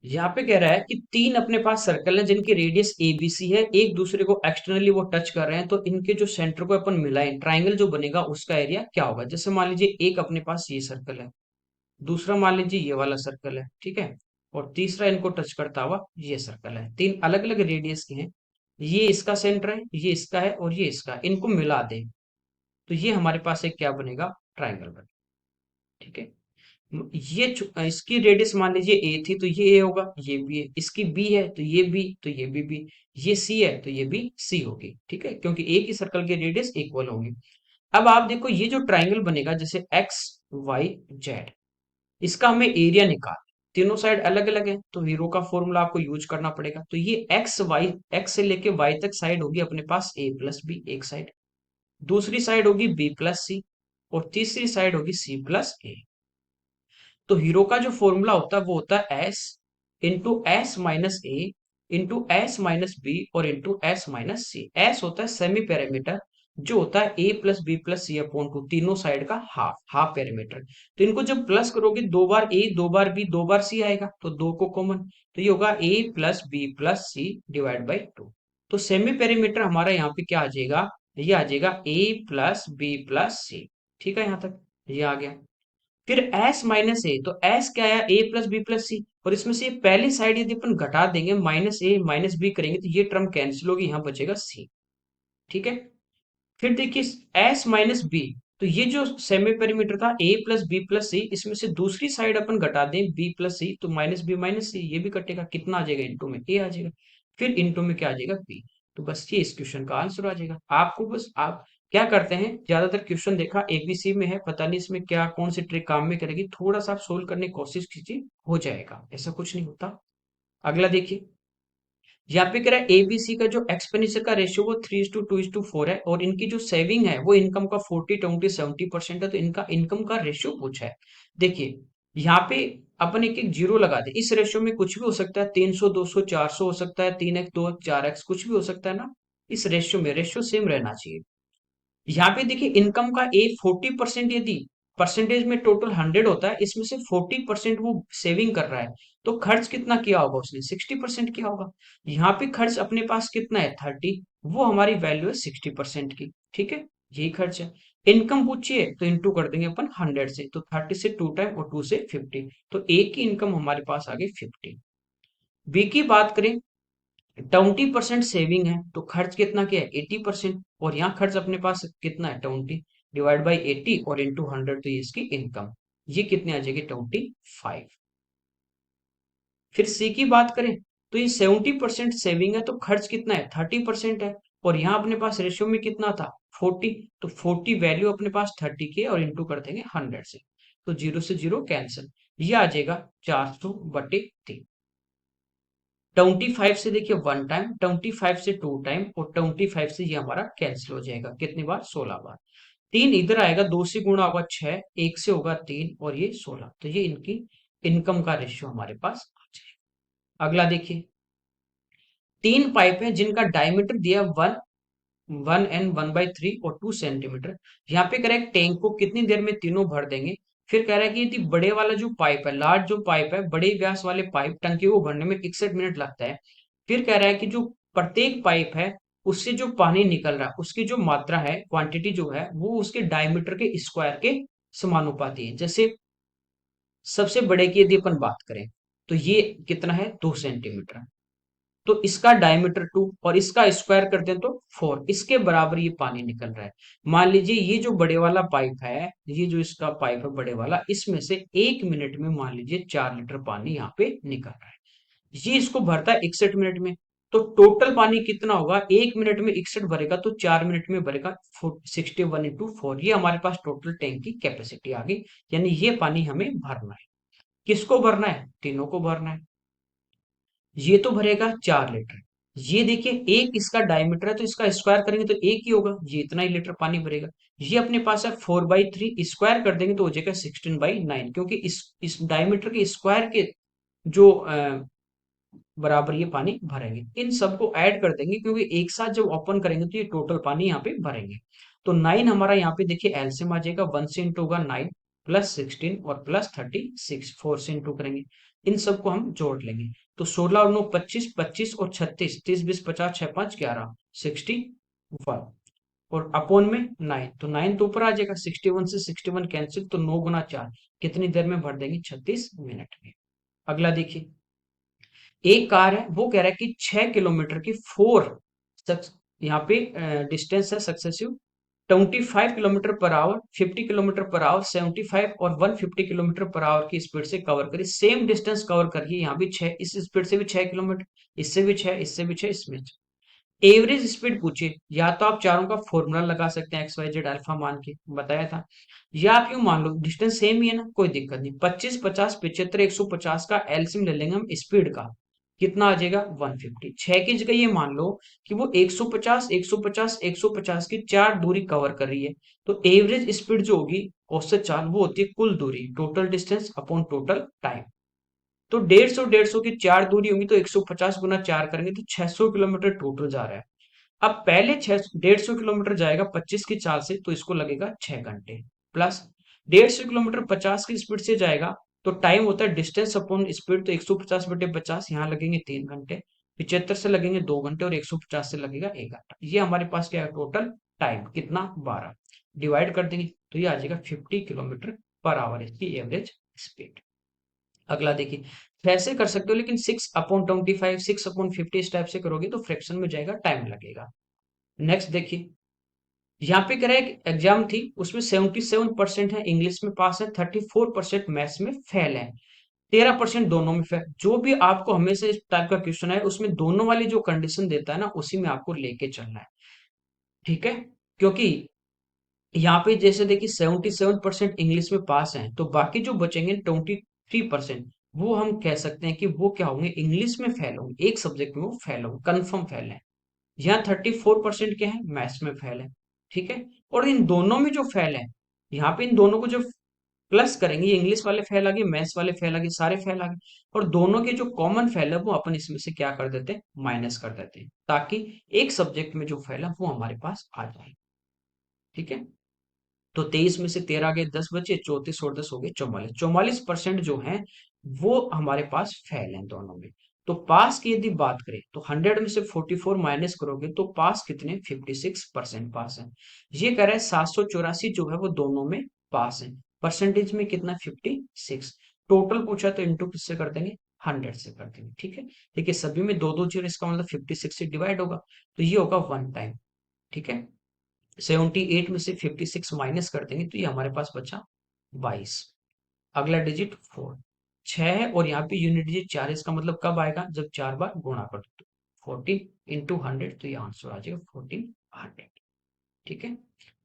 यहाँ पे कह रहा है कि तीन अपने पास सर्कल हैं जिनकी रेडियस ABC है, एक दूसरे को एक्सटर्नली वो टच कर रहे हैं, तो इनके जो सेंटर को अपन मिलाएं, ट्राइंगल जो बनेगा उसका एरिया क्या होगा? जैसे मान लीजिए एक अपने पास ये सर्कल है, दूसरा मान लीजिए ये वाला सर्कल है, ठीक है, और तीसरा इनको टच करता हुआ ये सर्कल है। तीन अलग अलग रेडियस के हैं, ये इसका सेंटर है, ये इसका है और ये इसका, इनको मिला दें तो ये हमारे पास एक क्या बनेगा? ट्राइंगल बनेगा। ठीक है, ये इसकी रेडियस मान लीजिए ए थी, तो ये ए होगा, ये बी है, इसकी बी है तो ये बी, तो ये बी, ये सी है तो ये भी सी होगी। ठीक है, क्योंकि एक ही सर्कल की रेडियस इक्वल होगी। अब आप देखो ये जो ट्राइंगल बनेगा जैसे एक्स वाई जेड, इसका हमें एरिया निकाल, तीनों साइड अलग अलग है तो हीरो का फॉर्मूला आपको यूज करना पड़ेगा। तो ये एक्स से लेके वाई तक साइड होगी अपने पास A+B एक साइड, दूसरी साइड होगी B+C और तीसरी साइड होगी C+A। तो हीरो का जो फॉर्मूला होता है वो होता है S × S - A × S - B और S - C। S होता है सेमी पेरीमीटर, जो होता है A+B+C/2, तीनों साइड का हाफ हाफ पेरीमीटर। तो इनको जब प्लस करोगे, दो बार A दो बार B दो बार C आएगा, तो दो को कॉमन, तो ये होगा A+B+C/2। तो सेमी पेरीमीटर हमारा यहाँ पे क्या आ जाएगा? ये आ जाएगा A+B+C। ठीक है, यहाँ तक ये आ गया। फिर S - A, तो S क्या आया? A+B+C, और इसमें से ये पहली साइड यदि अपन घटा देंगे, -A - B करेंगे तो ये टर्म कैंसिल होगी, यहाँ बचेगा C। ठीक है, फिर देखिए S - B, तो ये जो सेमी पेरीमीटर था A+B+C, इसमें से दूसरी साइड अपन घटा दें B+C, तो -B - C, ये भी कटेगा, कितना आ जाएगा? इंटू में A आ जाएगा, फिर इंटू में क्या आ जाएगा? B। तो बस ये इस क्वेश्चन का आंसर आ जाएगा। आपको बस आप क्या करते हैं, ज्यादातर क्वेश्चन देखा ABC में है, पता नहीं इसमें क्या कौन सी ट्रिक काम में करेगी, थोड़ा सा आप सोल्व करने की कोशिश कीजिए, हो जाएगा, ऐसा कुछ नहीं होता। अगला देखिए, यहाँ पे कह रहा है एबीसी का जो एक्सपेंडिचर का रेशियो वो 3:2:4 है, और इनकी जो सेविंग है वो इनकम का 40-20-70% है, तो इनका इनकम का रेशियो पूछा है। देखिए यहाँ पे अपन एक एक जीरो लगा दे, इस रेशियो में कुछ भी हो सकता है, 300 200 400 हो सकता है, 3x 2 4x कुछ भी हो सकता है ना। इस रेशियो में रेशियो सेम रहना चाहिए। यहाँ पे देखिए इनकम का 40% यदि परसेंटेज में टोटल 100 होता है, इसमें से 40% वो सेविंग कर रहा है, तो खर्च कितना किया होगा उसने? 60% किया होगा। यहाँ पे खर्च अपने पास कितना है? 30, वो हमारी वैल्यू है 60% की। ठीक है, यही खर्च है। इनकम पूछिए तो इंटू कर देंगे अपन 100 से, तो 30 से 2 टाइम और 2 से 50, तो एक की इनकम हमारे पास आ गई 50। बी की बात करें, 20% सेविंग है, तो खर्च कितना किया है? 80%, और यहाँ खर्च अपने पास कितना है? 20 डिवाइड बाई 80 और इंटू 100, तो ये इसकी इनकम, ये कितनी आ जाएगी? 25। फिर सी की बात करें, तो ये 70% सेविंग है, तो खर्च कितना है? 30% है, और यहाँ अपने पास रेशियो में कितना था? 40, तो 40 वैल्यू अपने पास 30 की है, और इंटू कर देंगे 100 से, तो जीरो से जीरो कैंसिल, ये आ जाएगा 400/3। 25 से देखिए 1 टाइम, 25 से 2 टाइम, और 25 से ये हमारा कैंसिल हो जाएगा, कितनी बार? 16 बार। तीन इधर आएगा, दो से गुणा होगा 6, एक से होगा 3, और ये 16, तो ये इनकी इनकम का रेशियो हमारे पास आ जाएगा। अगला देखिए, तीन पाइप है जिनका डायमीटर दिया 1 और 2 सेंटीमीटर। यहाँ पे कह रहा है टैंक को कितनी देर में तीनों भर देंगे। फिर कह रहा है कि यदि बड़े वाला जो पाइप है, लार्ज जो पाइप है, बड़े व्यास वाले पाइप टंकी को भरने में 61 मिनट लगता है। फिर कह रहा है कि जो प्रत्येक पाइप है उससे जो पानी निकल रहा है उसकी जो मात्रा है, क्वांटिटी जो है, वो उसके डायमीटर के स्क्वायर के समानुपाती है। जैसे सबसे बड़े की यदि अपन बात करें, तो ये कितना है? 2 सेंटीमीटर, तो इसका डायमीटर 2 और इसका स्क्वायर कर दें तो 4, इसके बराबर ये पानी निकल रहा है। मान लीजिए ये जो बड़े वाला पाइप है, ये जो इसका पाइप है बड़े वाला, इसमें से 1 मिनट में मान लीजिए 4 लीटर पानी यहाँ पे निकल रहा है। ये इसको भरता है 61 मिनट में, तो टोटल पानी कितना होगा, 1 मिनट में 61 भरेगा तो 4 मिनट में भरेगा 61 × 4, ये हमारे पास टोटल टैंक की कैपेसिटी आ गई। यानी ये पानी हमें भरना है। किसको भरना है, तीनों को भरना है। ये तो भरेगा 4 लीटर। ये देखिए एक इसका डायमीटर है तो इसका स्क्वायर करेंगे तो एक ही होगा, ये इतना ही लीटर पानी भरेगा। ये अपने पास है 4/3, स्क्वायर कर देंगे तो हो जाएगा 16/9, क्योंकि इस डायमीटर के स्क्वायर के जो बराबर ये पानी भरेंगे। इन सबको ऐड कर देंगे क्योंकि एक साथ जब ओपन करेंगे तो ये टोटल पानी यहाँ पे भरेंगे। तो 9 हमारा यहाँ पे देखिए एलसीएम आ जाएगा, 1 से इंटू होगा 9 प्लस 16 और प्लस 36, 4 से इंटू करेंगे। इन सबको हम जोड़ लेंगे तो 16 और 9 25, 25 और 36, 30 20 50 6 5 11, 61 और अपॉन में 9, तो 9 तो ऊपर आ जाएगा, 61 से 61 कैंसिल, तो 9 गुना 4 कितनी देर में भर देंगे, 36 मिनट में। अगला देखिए, एक कार है, वो कह रहा है कि 6 किलोमीटर की यहाँ पे डिस्टेंस है successive, 25 kilometre per hour, 50 kilometre per hour, 75 और 150 किलोमीटर पर आवर की स्पीड से कवर करी। सेम डिस्टेंस कवर करिए, यहाँ भी 6, इस स्पीड से भी 6 किलोमीटर, इससे भी 6, इससे भी 6, इसमें 6। एवरेज स्पीड पूछिए, या तो आप चारों का फॉर्मूला लगा सकते हैं, एक्स वाई जेड अल्फा मान के बताया था, या आप यूं मान लो डिस्टेंस सेम ही है ना, कोई दिक्कत नहीं। 25 50 75 150 का एलसीएम ले लेंगे हम स्पीड का, कितना आ जाएगा 150। 6 की जगह ये मान लो कि वो 150 150 150 की 4 दूरी कवर कर रही है, तो एवरेज स्पीड जो होगी औसत चाल, वो होती है कुल दूरी, total distance upon total time. तो 150 की 4 दूरी होंगी तो 150 गुना 4 करेंगे तो 600 किलोमीटर टोटल जा रहा है। अब पहले 150 किलोमीटर जाएगा 25 की चाल से, तो इसको लगेगा 6 घंटे, प्लस 150 किलोमीटर 50 की स्पीड से जाएगा, तो टाइम होता है डिस्टेंस अपॉन स्पीड, तो 150/50, यहाँ लगेंगे 3 घंटे, 75 से लगेंगे 2 घंटे और 150 से लगेगा 1 घंटा। ये हमारे पास क्या है, टोटल टाइम कितना, 12 डिवाइड कर देंगे तो ये आ जाएगा 50 किलोमीटर पर आवर, इसकी एवरेज स्पीड। अगला देखिए, ऐसे कर सकते हो लेकिन 6/25 6/50 इस टाइप से करोगे तो फ्रैक्शन में जाएगा, टाइम लगेगा। नेक्स्ट देखिए, यहाँ पे कह रहा है एक एग्जाम थी, उसमें 77% है इंग्लिश में पास है, 34% मैथ्स में फेल है, 13% दोनों में फेल। जो भी आपको हमेशा इस टाइप का क्वेश्चन है उसमें दोनों वाली जो कंडीशन देता है ना, उसी में आपको लेके चलना है, ठीक है। क्योंकि यहाँ पे जैसे देखिए 77% इंग्लिश में पास हैं, तो बाकी जो बचेंगे 23%, वो हम कह सकते हैं कि वो क्या होंगे, इंग्लिश में फेल होंगे, एक सब्जेक्ट में वो फेल होंगे, कंफर्म फेल है। यहाँ 34% के हैं, मैथ्स में फेल है, ठीक है। और इन दोनों में जो फेल है, यहाँ पे इन दोनों को जो प्लस करेंगे, ये इंग्लिश वाले फेल आ गए, मैथ्स वाले फेल आ गए, सारे फेल आ गए, और दोनों के जो कॉमन फेल है वो अपन इसमें से क्या कर देते हैं, माइनस कर देते हैं, ताकि एक सब्जेक्ट में जो फेल है वो हमारे पास आ जाए, ठीक है। तो 23 में से 13 गए, 10 बचे, 34 और 10 हो गए 44, 44% जो है वो हमारे पास फेल हैं दोनों में। तो पास की यदि बात करें तो 100 में से 44 माइनस करोगे तो पास कितने, 56% पास है। ये कह रहा है 784 जो है वो दोनों में पास है, परसेंटेज में कितना, 56। टोटल पूछा तो इंटू किससे कर देंगे, 100 से कर देंगे, ठीक है। देखिए सभी में दो दो जीरो, इसका मतलब 56 से डिवाइड होगा, तो ये होगा 1 टाइम, ठीक है। 78 में से 56 माइनस कर देंगे तो ये हमारे पास बचा 22। अगला डिजिट 4, 6 है और यहाँ पे यूनिट डिजिट 4 है, इसका मतलब कब आएगा, जब 4 बार गुणा कर दो, 14 × 100, तो ये आंसर आ जाएगा 1400, ठीक है।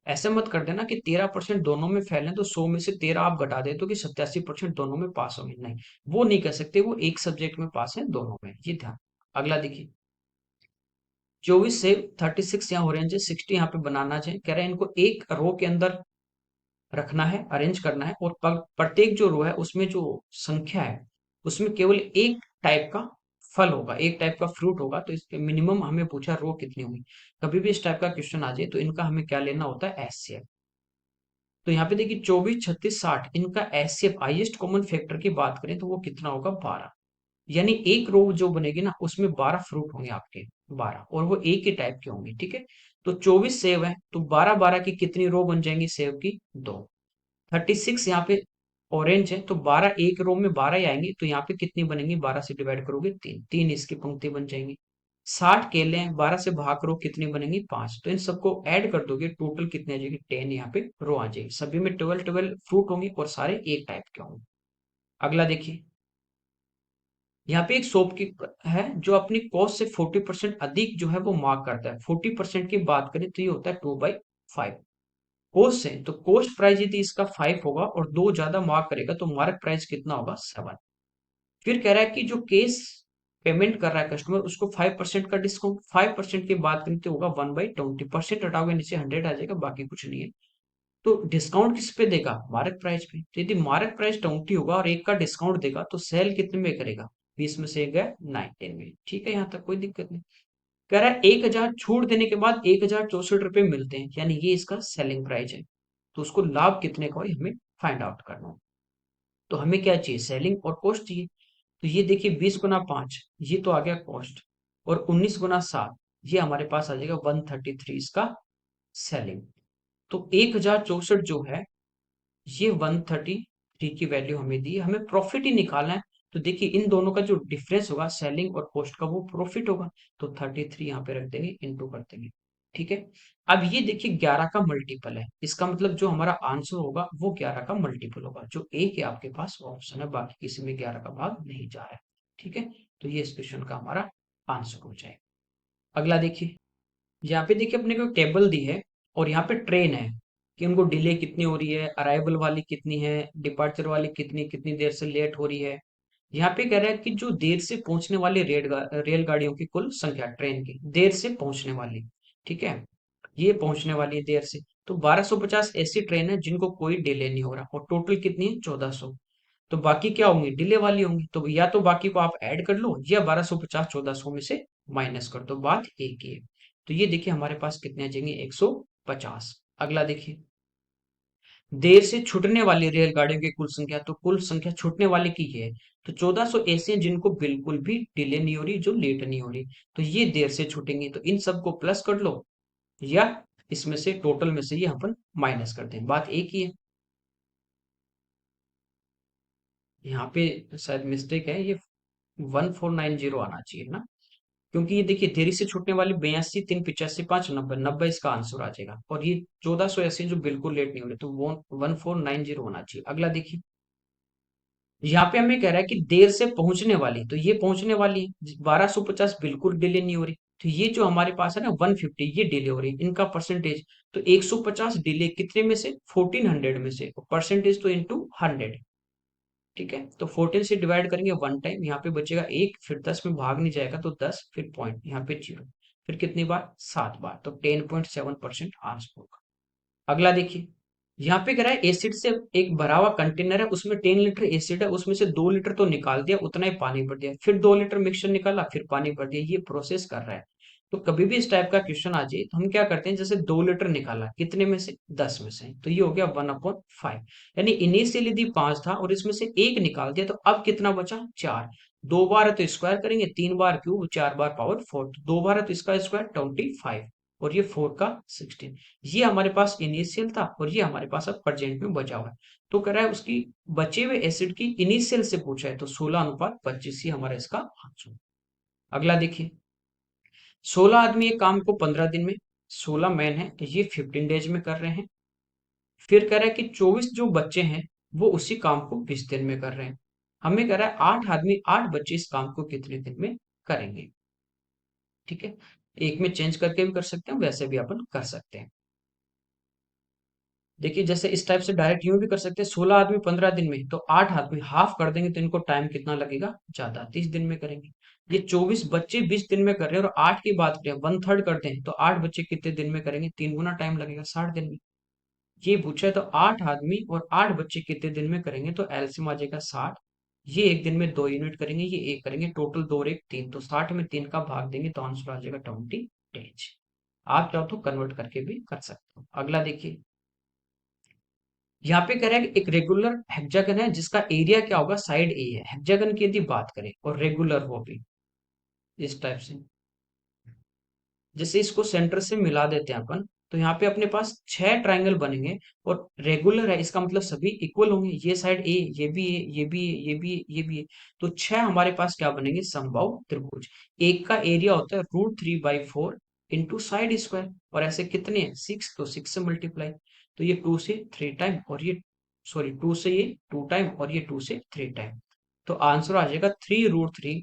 ऐसे मत कर देना कि 13% दोनों में फेल है तो 100 में से 13 आप घटा दे तो कि 87% दोनों में पास होंगे, नहीं, वो नहीं कर सकते, वो एक सब्जेक्ट में पास है, दोनों में, ये ध्यान। अगला देखिए, 24 से 36 यहाँ ऑरेंज है, 60 यहाँ पे बनाना चाहिए, कह रहे हैं इनको एक रो के अंदर रखना है, अरेंज करना है, और प्रत्येक जो रो है उसमें जो संख्या है उसमें केवल एक टाइप का फल होगा, एक टाइप का फ्रूट होगा, तो इसके मिनिमम हमें पूछा रो कितनी होगी। कभी भी इस टाइप का क्वेश्चन आ जाए तो इनका हमें क्या लेना होता है, एचसीएफ। तो यहाँ पे देखिए 24 36 60, इनका एचसीएफ हाईएस्ट कॉमन फैक्टर की बात करें तो वो कितना होगा, 12। यानी एक रो जो बनेगी ना उसमें 12 फ्रूट होंगे आपके, 12, और वो एक ही टाइप के होंगे, ठीक है। तो 24 सेब है तो 12 12 की कितनी रो बन जाएंगी सेब की, 2। 36 यहाँ पे ऑरेंज है तो 12 एक रो में 12 ही आएंगे, तो यहाँ पे कितनी बनेंगी, 12 से डिवाइड करोगे 3, 3 इसकी पंक्ति बन जाएंगी। 60 केले हैं, 12 से भाग करो कितनी बनेंगी, 5, तो इन सबको ऐड कर दोगे टोटल कितनी आ जाएगी, 10 यहाँ पे रो आ जाएगी, सभी में 12 12 फ्रूट होंगे और सारे एक टाइप के होंगे। अगला देखिए, यहाँ पे एक शॉपकीपर है जो अपनी कॉस्ट से 40% अधिक जो है वो मार्क करता है। 40% की बात करें तो ये होता है 2/5 कोस्ट से। तो कोस्ट प्राइस यदि इसका 5 होगा और दो ज्यादा मार्क करेगा तो मार्क प्राइस कितना होगा 7। फिर कह रहा है कि जो केस पेमेंट कर रहा है कस्टमर उसको 5% का डिस्काउंट, 5% की बात करें तो होगा 1/20%। हटाओगे नीचे 100 आ जाएगा, बाकी कुछ नहीं है। तो डिस्काउंट किस पे देगा, मार्क प्राइस पे। तो यदि मार्क प्राइस 20 होगा और एक का डिस्काउंट देगा तो सेल कितने में करेगा, 20 में से एक गया 19 में। ठीक है, यहाँ तक कोई दिक्कत नहीं। कह रहा है 1000 छूट देने के बाद 1064 रुपए मिलते हैं, यानी ये इसका सेलिंग प्राइस है। तो उसको लाभ कितने का है हमें फाइंड आउट करना है। तो हमें क्या चाहिए, सेलिंग और कॉस्ट चाहिए। तो ये देखिए 20 गुना 5 ये तो आ गया कॉस्ट, और 19 गुना 7 ये हमारे पास आ जाएगा 133 इसका सेलिंग। तो 1064 जो है ये 133 की वैल्यू हमें दी है, हमें प्रॉफिट ही निकालना है। तो देखिए इन दोनों का जो डिफरेंस होगा सेलिंग और कॉस्ट का वो प्रॉफिट होगा। तो 33 यहाँ पे रख देंगे, इंटू कर देंगे। ठीक है। अब ये देखिए 11 का मल्टीपल है, इसका मतलब जो हमारा आंसर होगा वो 11 का मल्टीपल होगा। जो एक ही आपके पास ऑप्शन है, बाकी किसी में 11 का भाग नहीं जा रहा है। ठीक है, तो ये इस क्वेश्चन का हमारा आंसर हो जाएगा। अगला देखिए, यहाँ पे देखिए अपने को टेबल दी है और यहाँ पे ट्रेन है कि उनको डिले कितनी हो रही है, अराइवल वाली कितनी है, डिपार्चर वाली कितनी कितनी देर से लेट हो रही है। यहाँ पे कह रहा है कि जो देर से पहुंचने वाली रेलगाड़ियों की कुल संख्या, ट्रेन की देर से पहुंचने वाली। ठीक है, ये पहुंचने वाली है देर से। तो 1250 ऐसी ट्रेन है जिनको कोई डिले नहीं हो रहा, और टोटल कितनी है 1400। तो बाकी क्या होंगी, डिले वाली होंगी। तो या तो बाकी को आप ऐड कर लो या 1250 1400 में से माइनस कर दो, बात एक ही है। तो ये देखिए हमारे पास कितने आ जाएंगे 150। अगला देखिए, देर से छूटने वाली रेलगाड़ियों की कुल संख्या, तो कुल संख्या छूटने वाले की ये है। तो 1400 ऐसे हैं जिनको बिल्कुल भी डिले नहीं हो रही, जो लेट नहीं हो रही। तो ये देर से छूटेंगे, तो इन सबको प्लस कर लो या इसमें से टोटल में से ये अपन माइनस करते हैं, बात एक ही है। यहाँ पे शायद मिस्टेक है, ये 1490 आना चाहिए ना, क्योंकि ये देखिए देरी से छूटने वाली 82 3 85 5 90 90 इसका आंसर आ जाएगा, और ये 1400 ऐसे हैं जो बिल्कुल लेट नहीं हो रहे, तो वो 1490 होना चाहिए। अगला देखिए, यहाँ पे हमें कह रहा है कि देर से पहुंचने वाली, तो ये पहुंचने वाली है 1250 बिल्कुल डिले नहीं हो रही। तो ये जो हमारे पास है ना 150 ये डिले हो रही है, इनका परसेंटेज। तो 150 डिले कितने में से 1400 में से, परसेंटेज तो इंटू 100। ठीक है, तो 14 से डिवाइड करेंगे वन टाइम, यहाँ पे बचेगा एक, फिर 10 में भाग नहीं जाएगा तो 10, फिर पॉइंट यहाँ पे 0, फिर कितनी बार 7 बार, तो 10.7% आंसर होगा। अगला देखिए, यहाँ पे कह रहा है एसिड से एक भरा हुआ कंटेनर है, उसमें 10 लीटर एसिड है, उसमें से 2 लीटर तो निकाल दिया, उतना ही पानी भर दिया, फिर 2 लीटर मिक्सचर निकाला, फिर पानी भर दिया, ये प्रोसेस कर रहा है। तो कभी भी इस टाइप का क्वेश्चन आ जाए तो हम क्या करते हैं, जैसे 2 लीटर निकाला कितने में से 10 में से, तो ये हो गया 1/5। यानी इनिशियली यदि 5 था और इसमें से एक निकाल दिया, तो अब कितना बचा 4। 2 बार है तो स्क्वायर करेंगे, 3 बार क्यूब, 4 बार पावर 4, 2 बार है तो इसका स्क्वायर 25, और ये 4 का 16। ये हमारे पास इनिशियल था और ये हमारे पास अब प्रेजेंट में बचा हुआ है। तो कह रहा है उसकी बचे हुए एसिड की इनिशियल से पूछा है, तो 16:25 ही हमारा इसका आंसर। अगला देखिए, 16 आदमी एक काम को 15 दिन में, 16 मैन है ये 15 डेज में कर रहे हैं। फिर कह रहा है कि 24 जो बच्चे हैं वो उसी काम को 20 दिन में कर रहे हैं। हमें कह रहा है 8 आदमी 8 बच्चे इस काम को कितने दिन में करेंगे। ठीक है, एक में चेंज करके भी कर सकते हैं, वैसे भी अपन कर सकते हैं। देखिए जैसे इस टाइप से डायरेक्ट यूं भी कर सकते हैं, 16 आदमी 15 दिन में, तो 8 आदमी हाफ कर देंगे तो इनको टाइम कितना लगेगा ज्यादा, 30 दिन में करेंगे। ये 24 बच्चे 20 दिन में कर रहे हैं और 8 की बात करें 1/3 करते हैं, तो 8 बच्चे कितने दिन में करेंगे, 3 गुना टाइम लगेगा 60 दिन में। ये पूछा है तो 8 आदमी और 8 बच्चे कितने दिन में करेंगे, तो एलसीएम आ जाएगा 60। ये एक दिन में 2 यूनिट करेंगे, ये एक करेंगे, टोटल 2 और 1 3, तो 60 में 3 का भाग देंगे तो आंसर आ जाएगा 20 डेज। आप चाहो तो कन्वर्ट करके भी कर सकते हो। अगला देखिए, यहाँ पे कह रहा है कि एक रेगुलर हेक्सागन है जिसका एरिया क्या होगा, साइड ए है। हेक्सागन की यदि बात करें और रेगुलर हो भी इस टाइप से, जैसे इसको सेंटर से मिला देते हैं अपन, तो यहाँ पे अपने पास 6 ट्रायंगल बनेंगे। और रेगुलर है इसका मतलब सभी इक्वल होंगे, ये साइड ए, ये भी ए, ये भी ए, ये भी ए, ये भी ए। तो 6 हमारे पास क्या बनेंगे, समबाहु त्रिभुज। एक का एरिया होता है √3/4 इंटू साइड स्क्वायर, और ऐसे कितने हैं 6, तो 6 से मल्टीप्लाई। तो ये 2 से 3 टाइम, और ये सॉरी 2 से ये 2 टाइम, और ये 2 से 3 टाइम। तो आंसर आ जाएगा 3√3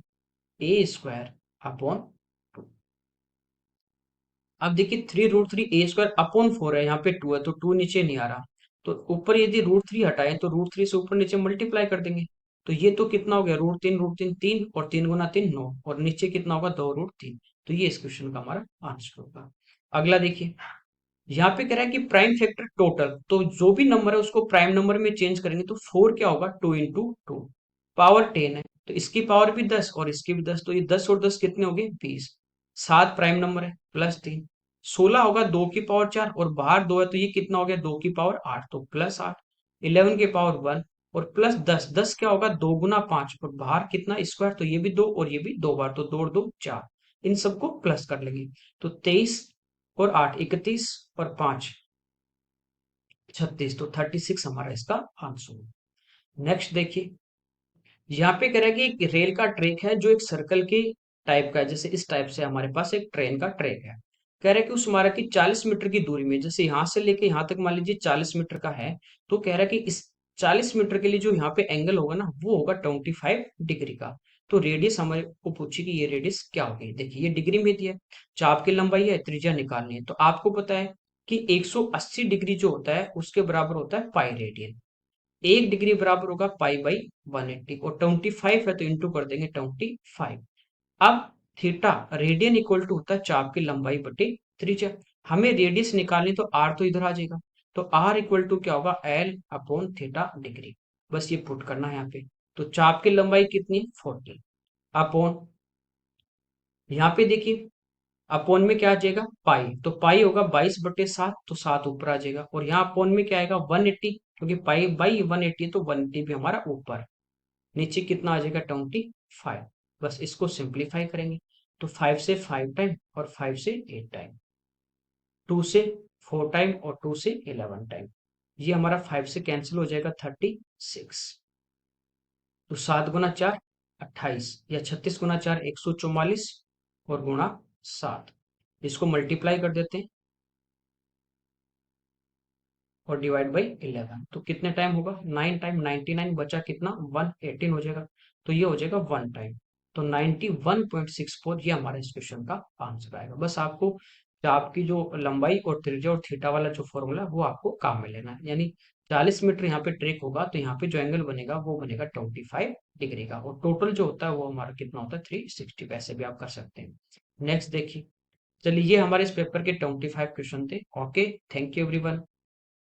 a² अपॉन 2। अब देखिए 3√3 a² अपॉन 4 है, यहाँ पे 2 है तो 2 नीचे नहीं आ रहा। तो ऊपर यदि √3 हटाए तो √3 से ऊपर नीचे मल्टीप्लाई कर देंगे। तो ये तो कितना हो गया, √3 3 और 3 × 3 9, और नीचे कितना होगा, 2√3। तो ये इस क्वेश्चन का हमारा आंसर होगा। अगला देखिए, यहाँ पे कह रहा है कि प्राइम फैक्टर टोटल, तो जो भी नंबर है उसको प्राइम नंबर में चेंज करेंगे तो 4 क्या होगा, 2 × 2, पावर 10 है तो इसकी पावर भी 10 और इसकी भी 10, तो ये 10 और 10 कितने हो गए, 20। 7 प्राइम नंबर है, +3। 16 होगा 2 की पावर 4 और बाहर 2 है तो ये कितना हो गया, 2 की पावर 8 तो +8। 11 की पावर 1 और +10, 10 क्या होगा, 2 × 5 और बाहर कितना, स्क्वायर, तो ये भी 2 और ये भी 2 बार, तो 2 और 2 4। इन सबको प्लस कर लेंगे तो 23 और 8 31 और 5 36, तो 36 हमारा इसका आंसर। नेक्स्ट देखिए, यहाँ पे कह रहा है कि एक रेल का ट्रैक है जो एक सर्कल के टाइप का है, जैसे इस टाइप से हमारे पास एक ट्रेन का ट्रैक है। कह रहा है कि उस मार्ग की 40 मीटर की दूरी में, जैसे यहाँ से लेके यहाँ तक मान लीजिए 40 मीटर का है, तो कह रहा है कि इस 40 मीटर के लिए जो यहाँ पे एंगल होगा ना, वो होगा 25 डिग्री का। तो रेडियस हमारे को पूछी कि ये रेडियस क्या होगी। देखिए ये डिग्री में दिया है, चाप की लंबाई है, त्रिज्या निकालनी है। तो आपको पता है कि 180 डिग्री जो होता है उसके बराबर होता है पाई रेडियन। 1 डिग्री बराबर होगा पाई/180 और 25 है तो इंटू कर देंगे 25। अब थीटा रेडियन इक्वल टू होता है चाप की लंबाई बटे त्रिज्या। हमें रेडियस निकालनी तो आर तो इधर आ जाएगा, तो आर इक्वल टू क्या होगा, L/थीटा डिग्री। बस ये पुट करना है यहाँ पे। तो चाप की लंबाई कितनी है, 40 अपॉन, यहाँ पे देखिए अपोन में क्या आ जाएगा, पाई, तो पाई होगा 22/7, तो 7 ऊपर आ जाएगा। और यहाँ अपोन में क्या आएगा, 180, क्योंकि पाई/180 तो 180 भी हमारा ऊपर। नीचे कितना आ जाएगा, 25। बस इसको सिंप्लीफाई करेंगे तो 5 से 5 टाइम और 5 से 8 टाइम, 2 से 4 टाइम और 2 से 11 टाइम। ये हमारा 5 से कैंसिल हो जाएगा, 36। तो 7 × 4 28, या 36 × 4 144 और गुणा 7। इसको मल्टीप्लाई कर देते हैं और डिवाइड बाई 11, तो कितने टाइम होगा, 9 टाइम। 99 बचा कितना, 118 हो जाएगा, तो ये हो जाएगा 1 टाइम। तो 91.64 ये हमारा इस क्वेश्चन का आंसर आएगा। बस आपको चाप की जो लंबाई और त्रिज्या और थीटा वाला जो फॉर्मूला है वो आपको काम में लेना है। यानी 40 मीटर यहाँ पे ट्रेक होगा तो यहाँ पे जो एंगल बनेगा वो बनेगा 25 डिग्री का, और टोटल जो होता है वो हमारा कितना होता है, 360। वैसे भी आप कर सकते हैं। नेक्स्ट देखिए, चलिए ये हमारे इस पेपर के 25 क्वेश्चन थे। Okay, thank you everyone.